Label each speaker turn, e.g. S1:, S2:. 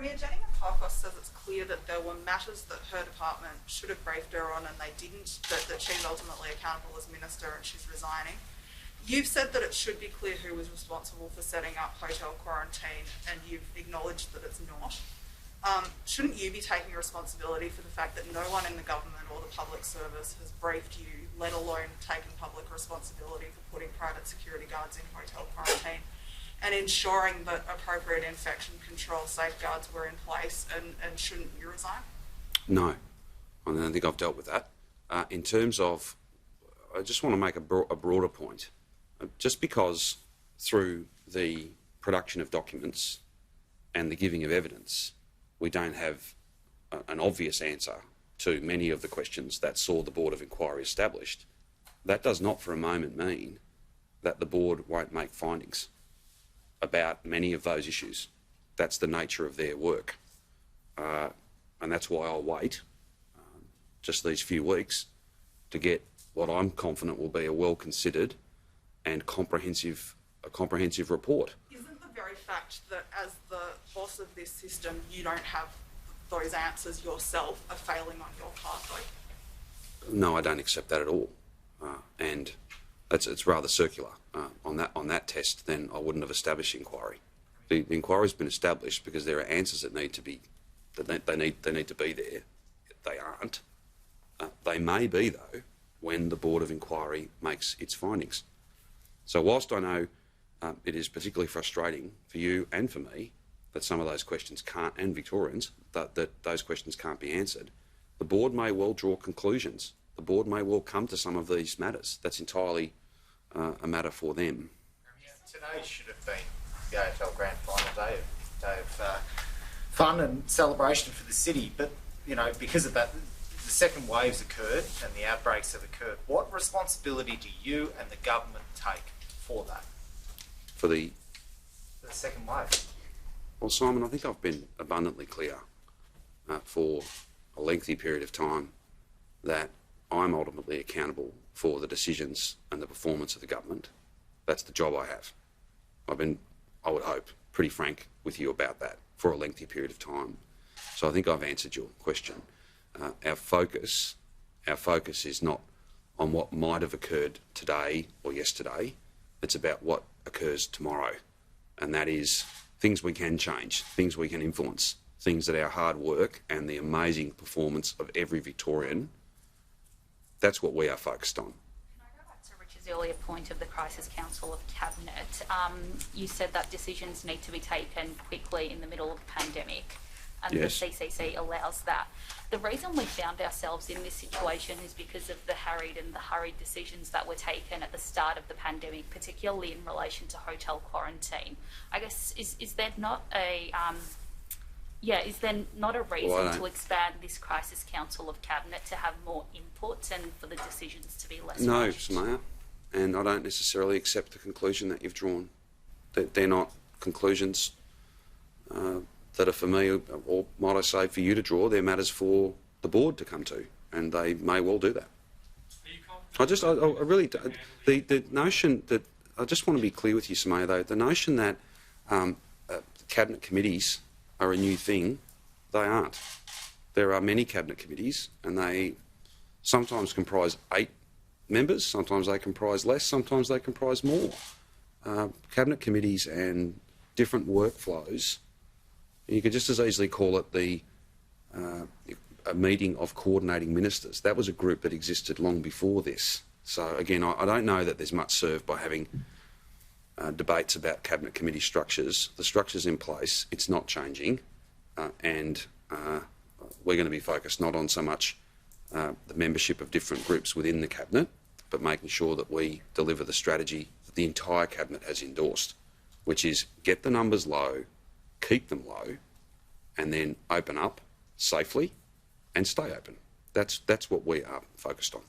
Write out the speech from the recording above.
S1: Premier, Jenny Parkos says it's clear that there were matters that her department should have briefed her on and they didn't, that she's ultimately accountable as minister and she's resigning. You've said that it should be clear who was responsible for setting up hotel quarantine, and you've acknowledged that it's not. Shouldn't you be taking responsibility for the fact that no one in the government or the public service has briefed you, let alone taken public responsibility for putting private security guards in hotel quarantine and ensuring that appropriate infection control safeguards were in place, and shouldn't you resign?
S2: No, I don't think I've dealt with that. In terms of, I just want to make a broader point. Just because through the production of documents and the giving of evidence, we don't have an obvious answer to many of the questions that saw the Board of Inquiry established, that does not for a moment mean that the Board won't make findings about many of those issues. That's the nature of their work. And that's why I'll wait just these few weeks to get what I'm confident will be a well-considered and comprehensive report.
S1: Isn't the very fact that as the boss of this system you don't have those answers yourself a failing on your part, though?
S2: No, I don't accept that at all. And it's rather circular. On that test, then I wouldn't have established the inquiry. The inquiry's been established because there are answers that need to be they need to be there. They aren't. They may be, though, when the Board of Inquiry makes its findings. So whilst I know it is particularly frustrating for you and for me that some of those questions can't, and Victorians, that those questions can't be answered, the Board may well draw conclusions. The Board may well come to some of these matters. That's entirely a matter for them.
S3: Today should have been the AFL Grand Final day of fun and celebration for the city, but you know, because of that, the second waves occurred and the outbreaks have occurred. What responsibility do you and the government take for that?
S2: For the
S3: second wave?
S2: Well, Simon, I think I've been abundantly clear for a lengthy period of time that I'm ultimately accountable for the decisions and the performance of the government. That's the job I have. I've been, I would hope, pretty frank with you about that for a lengthy period of time. So I think I've answered your question. Our focus is not on what might have occurred today or yesterday. It's about what occurs tomorrow. And that is things we can change, things we can influence, things that our hard work and the amazing performance of every Victorian, that's what we are focused on.
S4: Can I go back to Richard's earlier point of the Crisis Council of Cabinet? You said that decisions need to be taken quickly in the middle of the pandemic, and yes, the CCC allows that. The reason we found ourselves in this situation is because of the harried decisions that were taken at the start of the pandemic, particularly in relation to hotel quarantine. I guess, is there not a reason to expand this Crisis Council of Cabinet to have more input and for the decisions to be less rushed?
S2: No, Samaya, and I don't necessarily accept the conclusion that you've drawn. They're not conclusions that are for me, or might I say for you to draw. They're matters for the Board to come to, and they may well do that. I really, the notion that, I just want to be clear with you, Samaya, though, the notion that cabinet committees are a new thing, they aren't. There are many cabinet committees, and they sometimes comprise 8 members, sometimes they comprise less, sometimes they comprise more. Cabinet committees and different workflows, you could just as easily call it a meeting of coordinating ministers. That was a group that existed long before this. So again, I don't know that there's much served by having debates about cabinet committee structures. The structure's in place, it's not changing, and we're going to be focused not on so much the membership of different groups within the cabinet, but making sure that we deliver the strategy that the entire cabinet has endorsed, which is get the numbers low, keep them low, and then open up safely and stay open. That's what we are focused on.